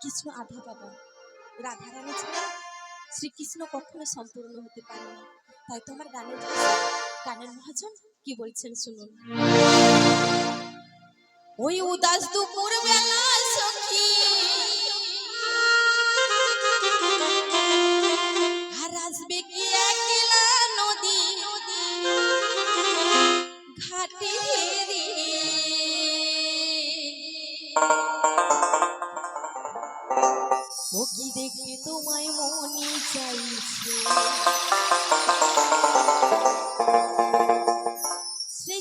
কৃষ্ণ আধা বাবা, রাধারানী ছাড়া শ্রীকৃষ্ণ কখনো সম্পূর্ণ হতে পারে না। তাই তো আমার গানের মহাজন কি বলছেন শুনুন। ওই উদাস দুপুর বেলা সখী আর আসবে কি একলা নদী ঘাটে রে, ও কি দেখতে তোমায় মনে চাইছে।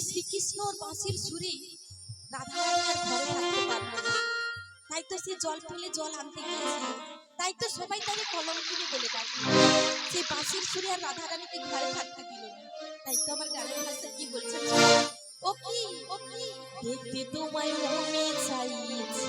শ্রীকৃষ্ণর বাঁশির সুরে রাধারানী আর ঘরে থাকতে পারলো না। তাই তো সে জল ফেলে জল আনতে গিয়েছিল। তাই তো সবাই তাকে কলঙ্কিনী বলে ডাকে। সেই বাঁশির সুরে আর রাধারানীকে ঘরে থাকতে দিল না। তাই তো আমার গানের ভাষা কি বলছেন, ও কি দেখতে তোমায় মনে চাইছে।